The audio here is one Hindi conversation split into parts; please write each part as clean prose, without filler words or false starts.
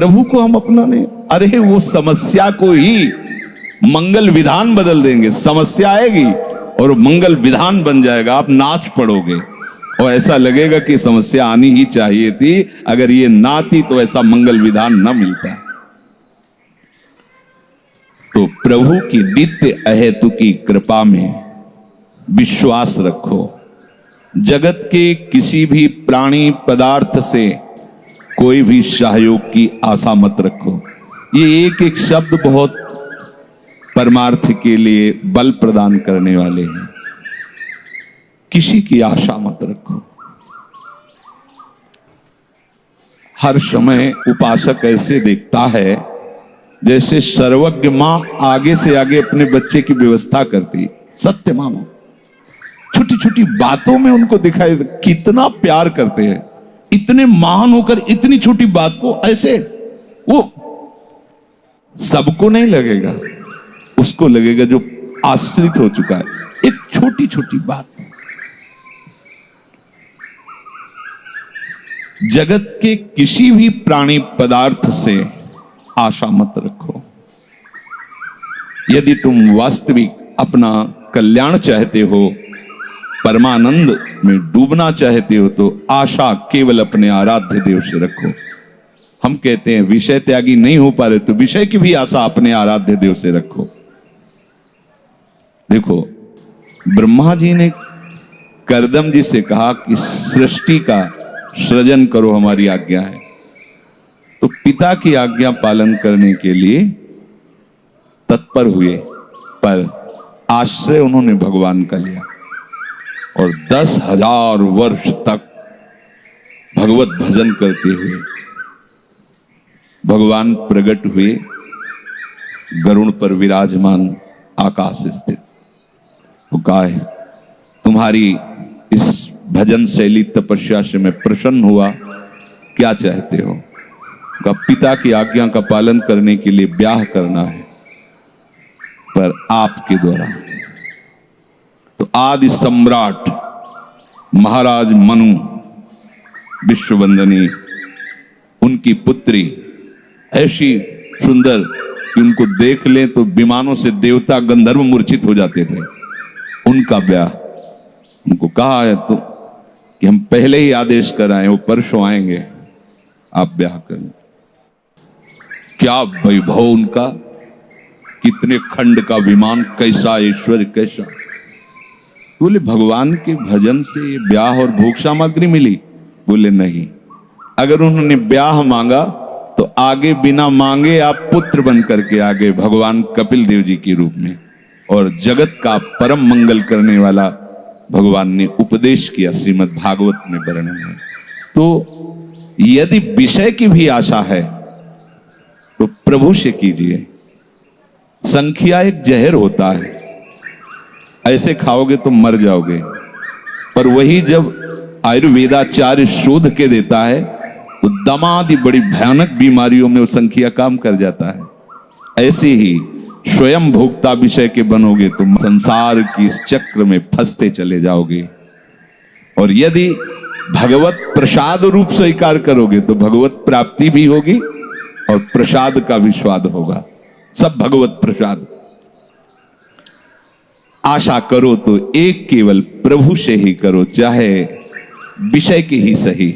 प्रभु को हम अपना नहीं, अरे वो समस्या को ही मंगल विधान बदल देंगे। समस्या आएगी और मंगल विधान बन जाएगा, आप नाच पड़ोगे और ऐसा लगेगा कि समस्या आनी ही चाहिए थी, अगर ये ना आती तो ऐसा मंगल विधान न मिलता। तो प्रभु की नित्य अहेतुकी कृपा में विश्वास रखो। जगत के किसी भी प्राणी पदार्थ से कोई भी सहयोग की आशा मत रखो। ये एक एक शब्द बहुत परमार्थ के लिए बल प्रदान करने वाले हैं। किसी की आशा मत रखो। हर समय उपासक ऐसे देखता है जैसे सर्वज्ञ मां आगे से आगे अपने बच्चे की व्यवस्था करती। सत्य मानो, छोटी छोटी बातों में उनको दिखाई कितना प्यार करते हैं। इतने महान होकर इतनी छोटी बात को ऐसे, वो सबको नहीं लगेगा, उसको लगेगा जो आश्रित हो चुका है। एक छोटी छोटी बात। जगत के किसी भी प्राणी पदार्थ से आशा मत रखो। यदि तुम वास्तविक अपना कल्याण चाहते हो, परमानंद में डूबना चाहते हो, तो आशा केवल अपने आराध्य देव से रखो। हम कहते हैं विषय त्यागी नहीं हो पा रहे, तो विषय की भी आशा अपने आराध्य देव से रखो। देखो, ब्रह्मा जी ने करदम जी से कहा कि सृष्टि का सृजन करो, हमारी आज्ञा है। तो पिता की आज्ञा पालन करने के लिए तत्पर हुए, पर आश्रय उन्होंने भगवान का लिया और 10,000 वर्ष तक भगवत भजन करते हुए भगवान प्रकट हुए, गरुड़ पर विराजमान, आकाश स्थित। तो कहा है, तुम्हारी इस भजन शैली तपस्या से मैं प्रसन्न हुआ, क्या चाहते हो? का पिता की आज्ञा का पालन करने के लिए ब्याह करना है, पर आपके द्वारा। तो आदि सम्राट महाराज मनु विश्ववंदनी, उनकी पुत्री ऐसी सुंदर कि उनको देख लें तो विमानों से देवता गंधर्व मूर्छित हो जाते थे। उनका ब्याह, उनको कहा है तो कि हम पहले ही आदेश कराएं, वो परसों आएंगे, आप ब्याह करें। क्या वैभव उनका, कितने खंड का विमान, कैसा ऐश्वर्य, कैसा। बोले भगवान के भजन से ब्याह और भोग सामग्री मिली? बोले नहीं। अगर उन्होंने ब्याह मांगा तो आगे बिना मांगे आप पुत्र बन करके आगे भगवान कपिल देव जी के रूप में, और जगत का परम मंगल करने वाला भगवान ने उपदेश किया, श्रीमद् भागवत में वर्णन है। तो यदि विषय की भी आशा है तो प्रभु से कीजिए। संख्या एक जहर होता है, ऐसे खाओगे तो मर जाओगे, पर वही जब आयुर्वेदाचार्य शोध के देता है तो दमादि बड़ी भयानक बीमारियों में वो संख्या काम कर जाता है। ऐसे ही स्वयं भोक्ता विषय के बनोगे तो संसार की इस चक्र में फंसते चले जाओगे। और यदि भगवत प्रसाद रूप स्वीकार करोगे तो भगवत प्राप्ति भी होगी और प्रसाद का भी स्वाद होगा, सब भगवत प्रसाद। आशा करो तो एक केवल प्रभु से ही करो, चाहे विषय की ही सही।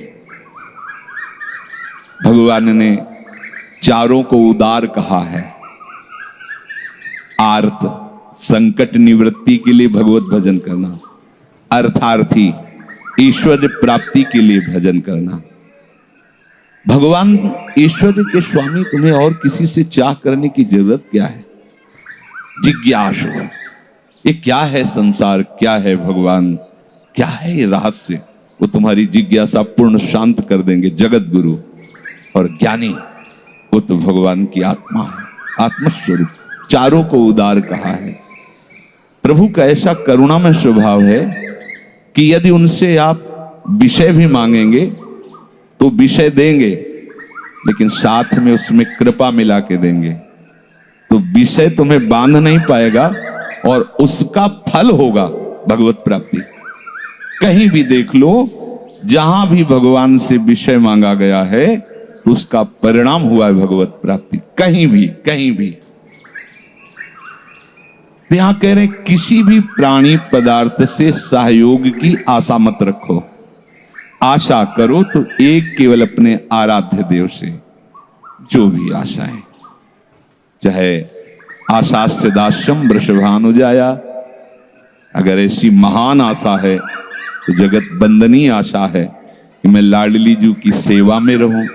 भगवान ने चारों को उदार कहा है। आर्त, संकट निवृत्ति के लिए भगवत भजन करना, अर्थार्थी, ईश्वर प्राप्ति के लिए भजन करना। भगवान ईश्वर के स्वामी, तुम्हें और किसी से चाह करने की जरूरत क्या है? जिज्ञासु, ये क्या है संसार, क्या है भगवान, क्या है ये रहस्य, वो तुम्हारी जिज्ञासा पूर्ण शांत कर देंगे जगत गुरु। और ज्ञानी, वो तो भगवान की आत्मा है, आत्मस्वरूप। चारों को उदार कहा है। प्रभु का ऐसा करुणामय स्वभाव है कि यदि उनसे आप विषय भी मांगेंगे तो विषय देंगे, लेकिन साथ में उसमें कृपा मिला के देंगे। तो विषय तुम्हें बांध नहीं पाएगा और उसका फल होगा भगवत प्राप्ति। कहीं भी देख लो, जहां भी भगवान से विषय मांगा गया है तो उसका परिणाम हुआ है भगवत प्राप्ति। कहीं भी कहीं भी। तो यहां कह रहे हैं किसी भी प्राणी पदार्थ से सहयोग की आशा मत रखो। आशा करो तो एक केवल अपने आराध्य देव से। जो भी आशाएं, चाहे आशास्य दास्यम वृषभानुजाया, अगर ऐसी महान आशा है तो जगत बंदनीय आशा है कि मैं लाडली जी की सेवा में रहूं।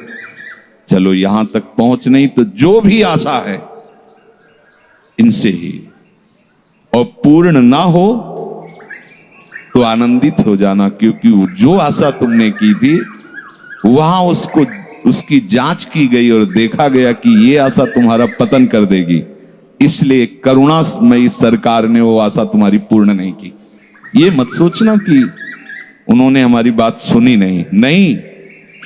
चलो यहां तक पहुंच नहीं तो जो भी आशा है इनसे ही, और पूर्ण ना हो तो आनंदित हो जाना, क्योंकि जो आशा तुमने की थी वहां उसकी जांच की गई और देखा गया कि ये आशा तुम्हारा पतन कर देगी, इसलिए करुणामयी सरकार ने वो आशा तुम्हारी पूर्ण नहीं की। ये मत सोचना कि उन्होंने हमारी बात सुनी नहीं,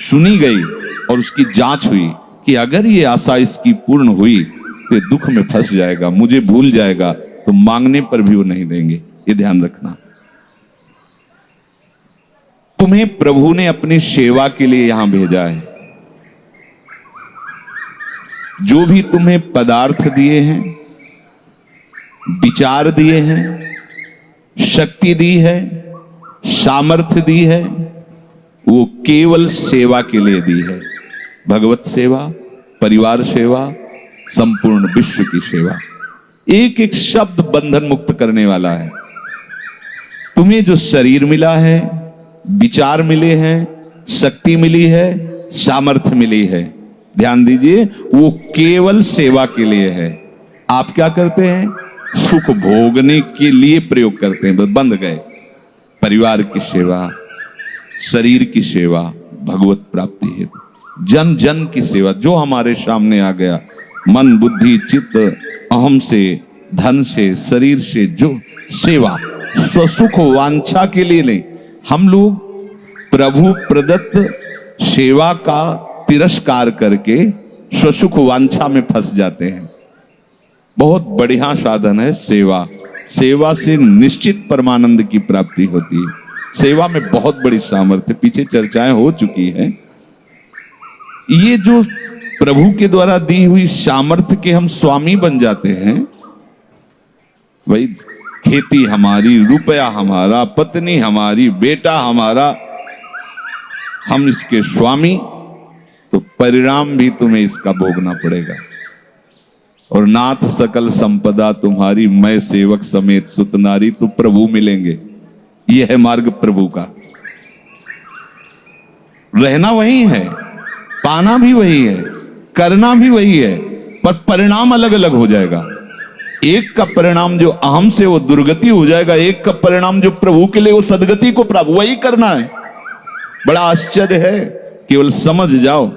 सुनी गई और उसकी जांच हुई कि अगर ये आशा इसकी पूर्ण हुई तो दुख में फंस जाएगा, मुझे भूल जाएगा, तो मांगने पर भी वो नहीं देंगे। ये ध्यान रखना। तुम्हें प्रभु ने अपनी सेवा के लिए यहां भेजा है। जो भी तुम्हें पदार्थ दिए हैं, विचार दिए हैं, शक्ति दी है, सामर्थ्य दी है, वो केवल सेवा के लिए दी है। भगवत सेवा, परिवार सेवा, संपूर्ण विश्व की सेवा। एक एक शब्द बंधन मुक्त करने वाला है। तुम्हें जो शरीर मिला है, विचार मिले हैं, शक्ति मिली है, सामर्थ्य मिली है, ध्यान दीजिए, वो केवल सेवा के लिए है। आप क्या करते हैं? सुख भोगने के लिए प्रयोग करते हैं, बंद गए। परिवार की सेवा, शरीर की सेवा, भगवत प्राप्ति हेतु, जन जन की सेवा। जो हमारे सामने आ गया, मन बुद्धि चित्त अहम से, धन से, शरीर से, जो सेवा स्वसुख वांछा के लिए नहीं। हम लोग प्रभु प्रदत्त सेवा का तिरस्कार करके स्वसुख वांछा में फंस जाते हैं। बहुत बढ़िया साधन है सेवा। सेवा से निश्चित परमानंद की प्राप्ति होती है। सेवा में बहुत बड़ी सामर्थ्य, पीछे चर्चाएं हो चुकी हैं। ये जो प्रभु के द्वारा दी हुई सामर्थ्य के हम स्वामी बन जाते हैं। भाई खेती हमारी, रुपया हमारा, पत्नी हमारी, बेटा हमारा, हम इसके स्वामी, तो परिणाम भी तुम्हें इसका भोगना पड़ेगा। और नाथ सकल संपदा तुम्हारी, मैं सेवक समेत सुत नारी, तो प्रभु मिलेंगे। यह है मार्ग प्रभु का। रहना वही है, पाना भी वही है, करना भी वही है, पर परिणाम अलग अलग हो जाएगा। एक का परिणाम जो अहम से वो दुर्गति हो जाएगा, एक का परिणाम जो प्रभु के लिए वो सदगति को प्राप्त, वही करना है। बड़ा आश्चर्य है, केवल समझ जाओ।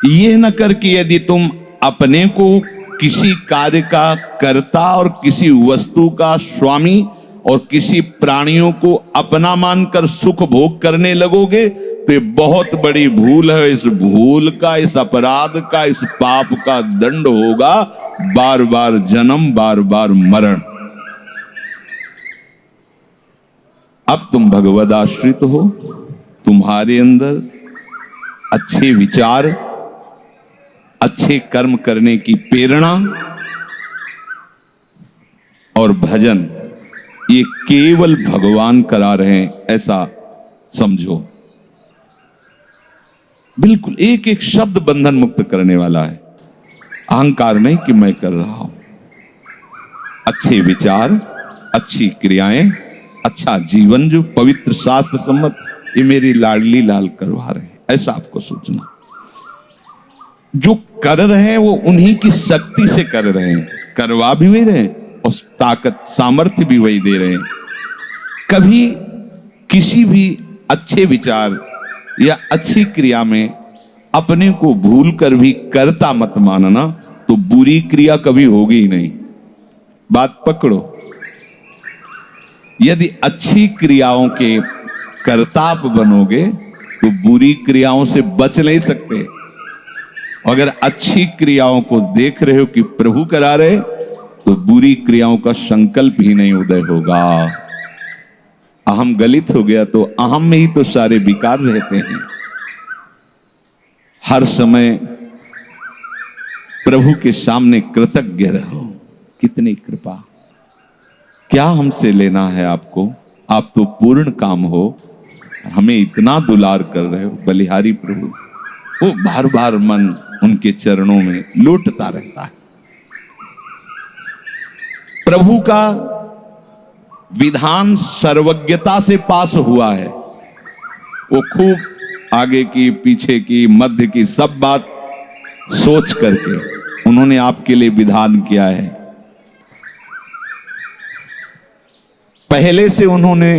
ये न कर कि यदि तुम अपने को किसी कार्य का कर्ता और किसी वस्तु का स्वामी और किसी प्राणियों को अपना मानकर सुख भोग करने लगोगे तो ये बहुत बड़ी भूल है। इस भूल का, इस अपराध का, इस पाप का दंड होगा बार बार जन्म, बार बार मरण। अब तुम भगवद आश्रित हो, तुम्हारे अंदर अच्छे विचार, अच्छे कर्म करने की प्रेरणा और भजन, ये केवल भगवान करा रहे हैं, ऐसा समझो। बिल्कुल एक एक शब्द बंधन मुक्त करने वाला है। अहंकार नहीं कि मैं कर रहा हूं। अच्छे विचार, अच्छी क्रियाएं, अच्छा जीवन जो पवित्र शास्त्र सम्मत, ये मेरी लाडली लाल करवा रहे हैं, ऐसा आपको सोचना। जो कर रहे हैं वो उन्हीं की शक्ति से कर रहे हैं, करवा भी वही रहे हैं और ताकत सामर्थ्य भी वही दे रहे हैं। कभी किसी भी अच्छे विचार या अच्छी क्रिया में अपने को भूल कर भी कर्ता मत मानना, तो बुरी क्रिया कभी होगी ही नहीं। बात पकड़ो। यदि अच्छी क्रियाओं के कर्ताप बनोगे तो बुरी क्रियाओं से बच नहीं सकते। अगर अच्छी क्रियाओं को देख रहे हो कि प्रभु करा रहे, तो बुरी क्रियाओं का संकल्प ही नहीं उदय होगा। अहम गलित हो गया तो अहम में ही तो सारे विकार रहते हैं। हर समय प्रभु के सामने कृतज्ञ रहो। कितनी कृपा, क्या हमसे लेना है आपको? आप तो पूर्ण काम हो, हमें इतना दुलार कर रहे हो। बलिहारी प्रभु, वो बार बार मन उनके चरणों में लौटता रहता है। प्रभु का विधान सर्वज्ञता से पास हुआ है। वो खूब आगे की, पीछे की, मध्य की सब बात सोच करके उन्होंने आपके लिए विधान किया है। पहले से उन्होंने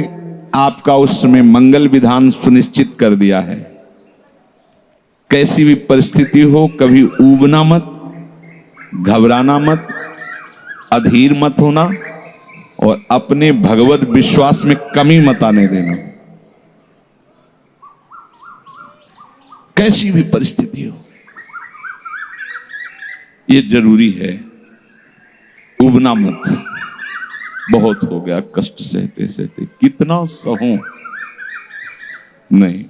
आपका उस समय मंगल विधान सुनिश्चित कर दिया है। कैसी भी परिस्थिति हो, कभी ऊबना मत, घबराना मत, अधीर मत होना और अपने भगवत विश्वास में कमी मत आने देना। कैसी भी परिस्थिति हो, ये जरूरी है। ऊबना मत। बहुत हो गया कष्ट सहते सहते, कितना सहूं। नहीं,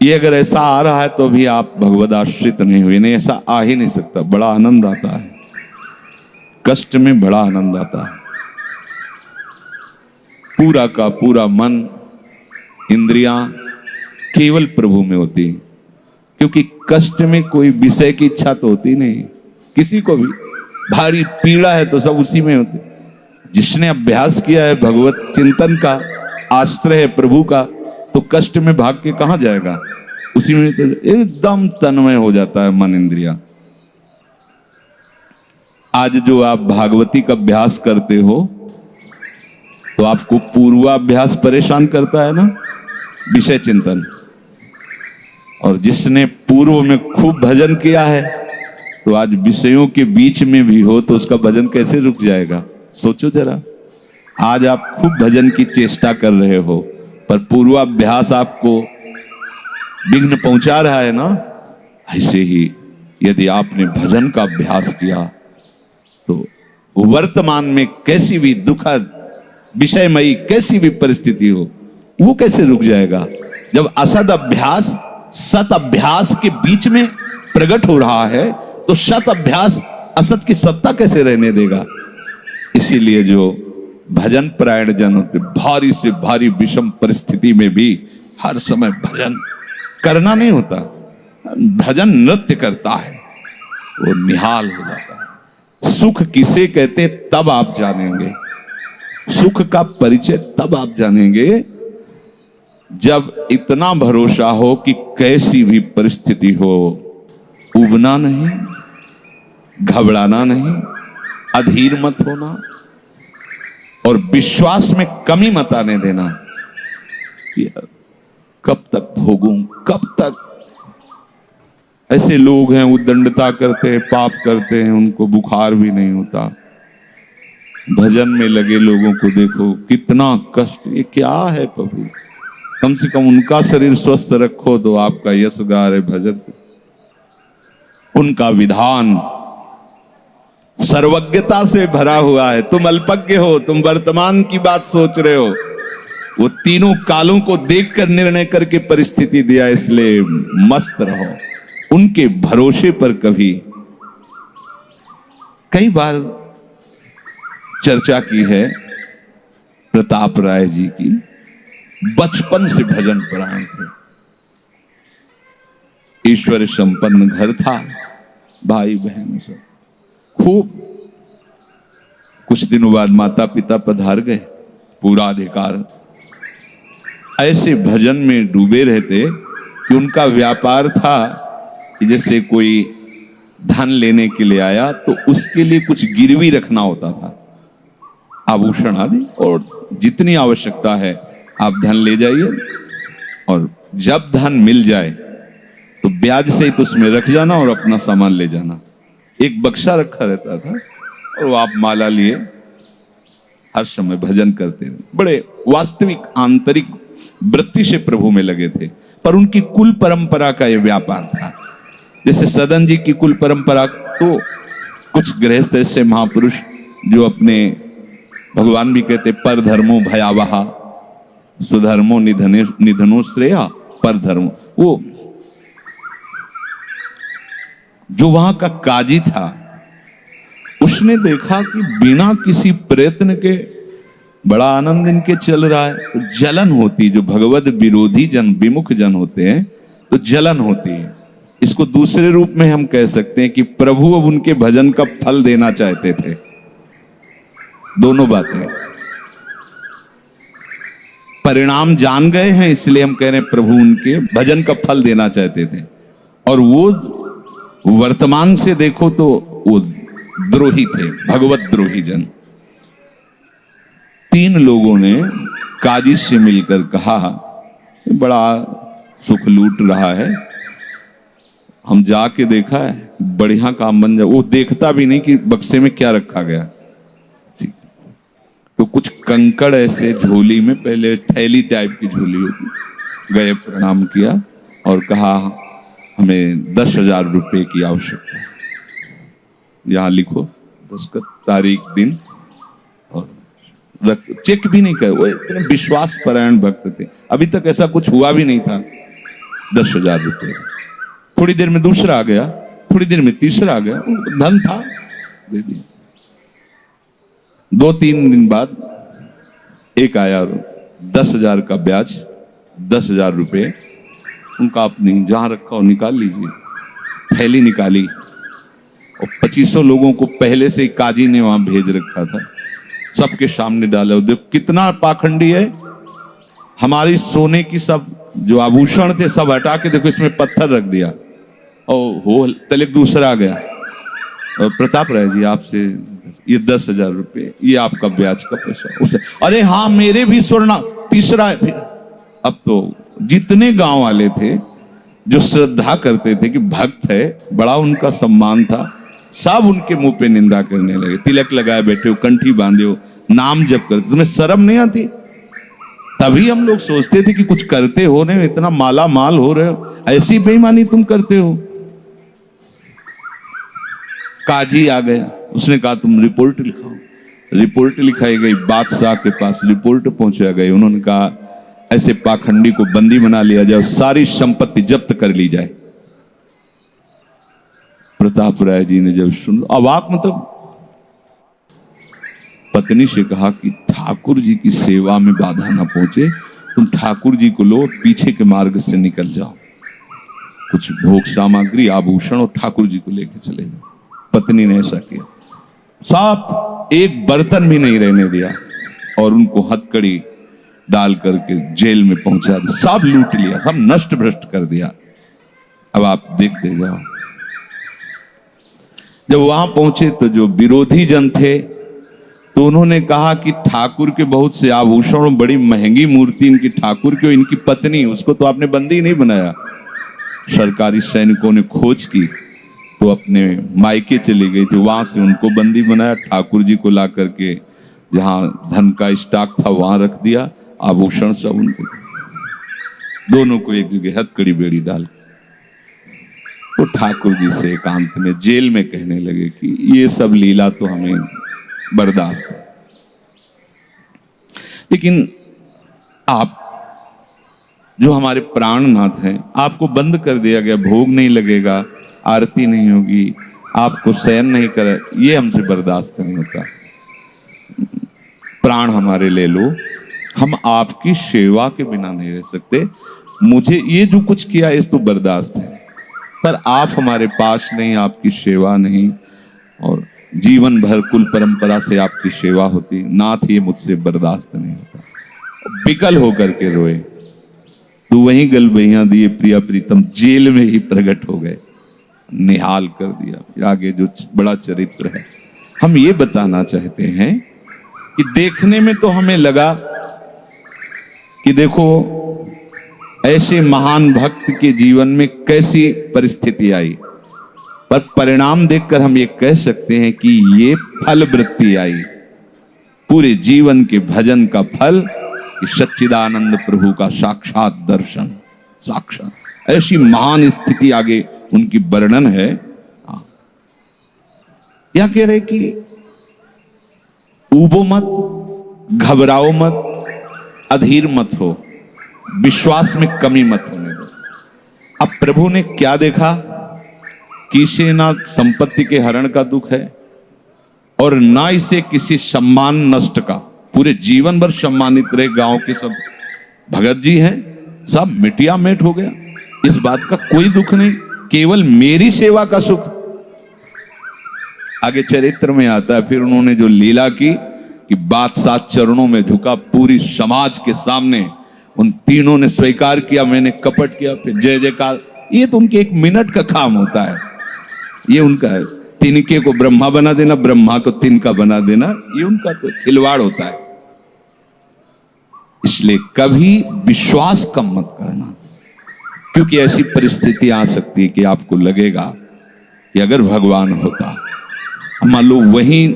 ये अगर ऐसा आ रहा है तो भी आप भगवद आश्रित नहीं हुए। नहीं, ऐसा आ ही नहीं सकता। बड़ा आनंद आता है, कष्ट में बड़ा आनंद आता है। पूरा का पूरा मन, इंद्रियां केवल प्रभु में होती, क्योंकि कष्ट में कोई विषय की इच्छा तो होती नहीं। किसी को भी भारी पीड़ा है तो सब उसी में होती। जिसने अभ्यास किया है भगवत चिंतन का, आश्रय है प्रभु का, तो कष्ट में भाग के कहां जाएगा? उसी में तो एकदम तन्मय हो जाता है मन, इंद्रिया। आज जो आप भागवती का अभ्यास करते हो तो आपको पूर्वाभ्यास परेशान करता है ना, विषय चिंतन। और जिसने पूर्व में खूब भजन किया है तो आज विषयों के बीच में भी हो तो उसका भजन कैसे रुक जाएगा? सोचो जरा। आज आप खूब भजन की चेष्टा कर रहे हो, पर पूर्वाभ्यास आपको विघ्न पहुंचा रहा है ना। ऐसे ही यदि आपने भजन का अभ्यास किया तो वर्तमान में कैसी भी दुखद, विषयमयी कैसी भी परिस्थिति हो, वो कैसे रुक जाएगा? जब असद अभ्यास सत अभ्यास के बीच में प्रकट हो रहा है तो सत अभ्यास असत की सत्ता कैसे रहने देगा? इसीलिए जो भजन परायण जन होते, भारी से भारी विषम परिस्थिति में भी हर समय भजन करना नहीं होता, भजन नृत्य करता है, वो निहाल हो जाता है। सुख किसे कहते तब आप जानेंगे, सुख का परिचय तब आप जानेंगे जब इतना भरोसा हो कि कैसी भी परिस्थिति हो, उबना नहीं, घबराना नहीं, अधीर मत होना और विश्वास में कमी मत आने देना। कब तक भोगूं, कब तक? ऐसे लोग हैं उद्दंडता करते हैं, पाप करते हैं, उनको बुखार भी नहीं होता। भजन में लगे लोगों को देखो कितना कष्ट। ये क्या है प्रभु? कम से कम उनका शरीर स्वस्थ रखो तो आपका यश गा रहे भजन। उनका विधान सर्वज्ञता से भरा हुआ है। तुम अल्पज्ञ हो, तुम वर्तमान की बात सोच रहे हो। वो तीनों कालों को देखकर निर्णय करके परिस्थिति दिया, इसलिए मस्त रहो उनके भरोसे पर। कई बार चर्चा की है प्रताप राय जी की, बचपन से भजन परायण थे, ईश्वर संपन्न घर था, भाई बहन सब खूब। कुछ दिनों बाद माता पिता पधार गए, पूरा अधिकार। ऐसे भजन में डूबे रहते कि उनका व्यापार था कि जैसे कोई धन लेने के लिए आया तो उसके लिए कुछ गिरवी रखना होता था, आभूषण आदि, और जितनी आवश्यकता है आप धन ले जाइए, और जब धन मिल जाए तो ब्याज सहित उसमें रख जाना और अपना सामान ले जाना। एक बक्सा रखा रहता था और वो आप माला लिए हर समय भजन करते थे। बड़े वास्तविक आंतरिक वृत्ति से प्रभु में लगे थे। पर उनकी कुल परंपरा का यह व्यापार था। जैसे सदन जी की कुल परंपरा, तो कुछ गृहस्थ ऐसे महापुरुष जो अपने, भगवान भी कहते पर धर्मो भयावहा सुधर्मो निधनो श्रेया पर धर्मो, वो जो वहां का काजी था उसने देखा कि बिना किसी प्रयत्न के बड़ा आनंद इनके चल रहा है, तो जलन होती, जो भगवत विरोधी जन, विमुख जन होते हैं तो जलन होती है। इसको दूसरे रूप में हम कह सकते हैं कि प्रभु अब उनके भजन का फल देना चाहते थे। दोनों बातें, परिणाम जान गए हैं इसलिए हम कह रहे हैं प्रभु उनके भजन का फल देना चाहते थे, और वो वर्तमान से देखो तो वो द्रोही थे, भगवत द्रोही जन। 3 लोगों ने काजी से मिलकर कहा बड़ा सुख लूट रहा है, हम जाके देखा है बढ़िया काम बन जाए। वो देखता भी नहीं कि बक्से में क्या रखा गया। तो कुछ कंकड़ ऐसे झोली में, पहले थैली टाइप की झोली होती, गए प्रणाम किया और कहा हमें 10,000 रुपए की आवश्यकता है, यहां लिखो दस्तखत, तारीख, दिन, और चेक भी नहीं करे। वो इतने विश्वास परायण भक्त थे, अभी तक ऐसा कुछ हुआ भी नहीं था। 10,000 रुपए, थोड़ी देर में दूसरा आ गया, थोड़ी देर में तीसरा आ गया, धन था, दे दिया। 2-3 दिन बाद एक आया, 10,000 का ब्याज, 10,000 रुपए उनका, अपनी जहां रखा हो निकाल लीजिए। थैली निकाली और 2500 लोगों को पहले से ही काजी ने वहां भेज रखा था, सबके सामने डाला। देखो कितना पाखंडी है, हमारी सोने की सब जो आभूषण थे सब हटा के देखो इसमें पत्थर रख दिया, और हो तलक दूसरा आ गया, और प्रताप राय जी आपसे ये 10,000 रुपए, ये आपका ब्याज का पैसा। उसे अरे हाँ मेरे भी स्वर्ण, तीसरा है। फिर अब तो जितने गांव वाले थे जो श्रद्धा करते थे कि भक्त है, बड़ा उनका सम्मान था, सब उनके मुंह पे निंदा करने लगे। तिलक लगाए बैठे हो, कंठी बांधे हो, नाम जप करते, तुम्हें शर्म नहीं आती? तभी हम लोग सोचते थे कि कुछ करते हो नहीं, इतना माला माल हो रहे हो, ऐसी बेईमानी तुम करते हो। काजी आ गया, उसने कहा तुम रिपोर्ट लिखाओ। रिपोर्ट लिखाई गई, बादशाह के पास रिपोर्ट पहुंचाया गई। उन्होंने कहा ऐसे पाखंडी को बंदी बना लिया जाए, सारी संपत्ति जब्त कर ली जाए। प्रताप राय जी ने जब सुन, अवाक, मतलब पत्नी से कहा कि ठाकुर जी की सेवा में बाधा ना पहुंचे, तुम ठाकुर जी को लो, पीछे के मार्ग से निकल जाओ, कुछ भोग सामग्री, आभूषण और ठाकुर जी को लेकर चले जाओ। पत्नी ने ऐसा किया, साफ एक बर्तन भी नहीं रहने दिया, और उनको हथकड़ी डाल करके जेल में पहुंचा दिया, सब लूट लिया, सब नष्ट भ्रष्ट कर दिया। अब आप देखते जाओ। जब वहां पहुंचे तो जो विरोधी जन थे तो उन्होंने कहा कि ठाकुर के बहुत से आभूषण, बड़ी महंगी मूर्ति इनकी ठाकुर की, इनकी पत्नी, उसको तो आपने बंदी नहीं बनाया। सरकारी सैनिकों ने खोज की तो अपने मायके चली गई थी, वहां से उनको बंदी बनाया, ठाकुर जी को ला करके जहां धन का स्टॉक था वहां रख दिया, आभूषण सब उनको, दोनों को एक जगह हथकड़ी बेड़ी डाल। तो ठाकुर जी से एकांत में जेल में कहने लगे कि ये सब लीला तो हमें बर्दाश्त है, लेकिन आप जो हमारे प्राणनाथ हैं, आपको बंद कर दिया गया, भोग नहीं लगेगा, आरती नहीं होगी, आपको शयन नहीं करे, ये हमसे बर्दाश्त नहीं होता। प्राण हमारे ले लो, हम आपकी सेवा के बिना नहीं रह सकते। मुझे ये जो कुछ किया इस तो बर्दाश्त है, पर आप हमारे पास नहीं, आपकी सेवा नहीं, और जीवन भर कुल परंपरा से आपकी सेवा होती, नाथ ये मुझसे बर्दाश्त नहीं होता। विकल होकर के रोए, तो वहीं गलबैया दिए प्रिया प्रीतम जेल में ही प्रकट हो गए, निहाल कर दिया। आगे जो बड़ा चरित्र है, हम ये बताना चाहते हैं कि देखने में तो हमें लगा कि देखो ऐसे महान भक्त के जीवन में कैसी परिस्थिति आई, पर परिणाम देखकर हम ये कह सकते हैं कि ये फल वृत्ति आई, पूरे जीवन के भजन का फल, कि सच्चिदानंद प्रभु का साक्षात दर्शन, साक्षात ऐसी महान स्थिति आगे उनकी वर्णन है। क्या कह रहे कि ऊबो मत, घबराओ मत, अधीर मत हो, विश्वास में कमी मत होने दो। अब प्रभु ने क्या देखा कि इसे ना संपत्ति के हरण का दुख है और ना इसे किसी सम्मान नष्ट का। पूरे जीवन भर सम्मानित रहे, गांव के सब भगत जी हैं, सब मिटिया मेट हो गया, इस बात का कोई दुख नहीं, केवल मेरी सेवा का सुख। आगे चरित्र में आता है फिर उन्होंने जो लीला की कि बादशाह चरणों में झुका, पूरी समाज के सामने उन तीनों ने स्वीकार किया मैंने कपट किया, फिर जय जयकार। ये तो उनके 1 मिनट का काम होता है, ये उनका है। तिनके को ब्रह्मा बना देना, ब्रह्मा को तिनका बना देना, ये उनका तो खिलवाड़ होता है। इसलिए कभी विश्वास कम मत करना, क्योंकि ऐसी परिस्थिति आ सकती है कि आपको लगेगा कि अगर भगवान होता, मान लो वहीं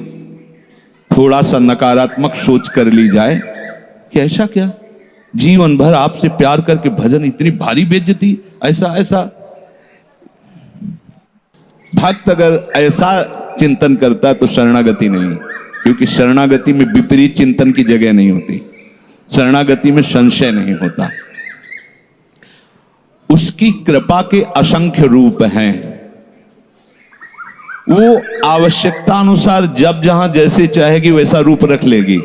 थोड़ा सा नकारात्मक सोच कर ली जाए कि ऐसा क्या, जीवन भर आपसे प्यार करके भजन, इतनी भारी बेइज्जती, ऐसा ऐसा। भक्त अगर ऐसा चिंतन करता तो शरणागति नहीं, क्योंकि शरणागति में विपरीत चिंतन की जगह नहीं होती, शरणागति में संशय नहीं होता। उसकी कृपा के असंख्य रूप हैं, वो आवश्यकता अनुसार जब जहां जैसे चाहेगी वैसा रूप रख लेगी।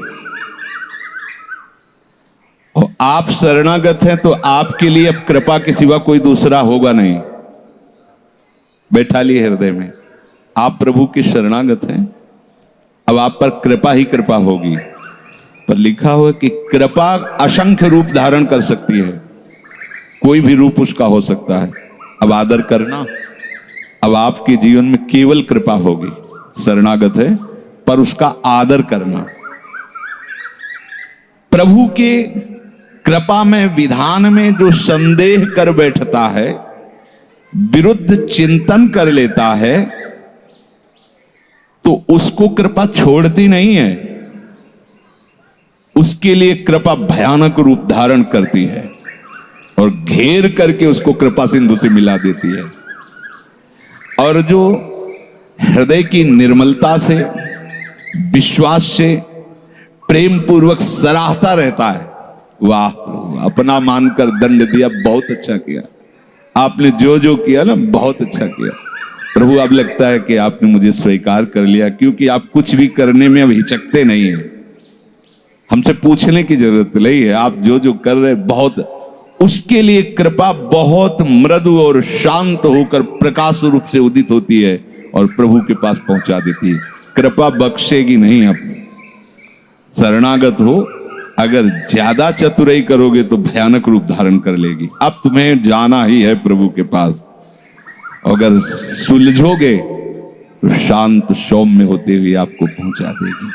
और आप शरणागत हैं तो आपके लिए अब कृपा के सिवा कोई दूसरा होगा नहीं। बैठा लिए हृदय में, आप प्रभु के शरणागत हैं, अब आप पर कृपा ही कृपा होगी। पर लिखा हुआ कि कृपा असंख्य रूप धारण कर सकती है, कोई भी रूप उसका हो सकता है। अब आदर करना, अब आपके जीवन में केवल कृपा होगी, शरणागत है पर उसका आदर करना। प्रभु के कृपा में, विधान में जो संदेह कर बैठता है, विरुद्ध चिंतन कर लेता है, तो उसको कृपा छोड़ती नहीं है, उसके लिए कृपा भयानक रूप धारण करती है और घेर करके उसको कृपा सिंधु से मिला देती है। और जो हृदय की निर्मलता से, विश्वास से, प्रेम पूर्वक सराहता रहता है, वाह अपना मानकर दंड दिया, बहुत अच्छा किया आपने, जो जो किया ना बहुत अच्छा किया प्रभु। अब लगता है कि आपने मुझे स्वीकार कर लिया, क्योंकि आप कुछ भी करने में अब हिचकते नहीं है, हमसे पूछने की जरूरत नहीं है, आप जो जो कर रहे बहुत। उसके लिए कृपा बहुत मृदु और शांत होकर प्रकाश रूप से उदित होती है और प्रभु के पास पहुंचा देती है। कृपा बख्शेगी नहीं, आप शरणागत हो, अगर ज्यादा चतुराई करोगे तो भयानक रूप धारण कर लेगी। अब तुम्हें जाना ही है प्रभु के पास, अगर सुलझोगे तो शांत सौम्य होते हुए आपको पहुंचा देगी।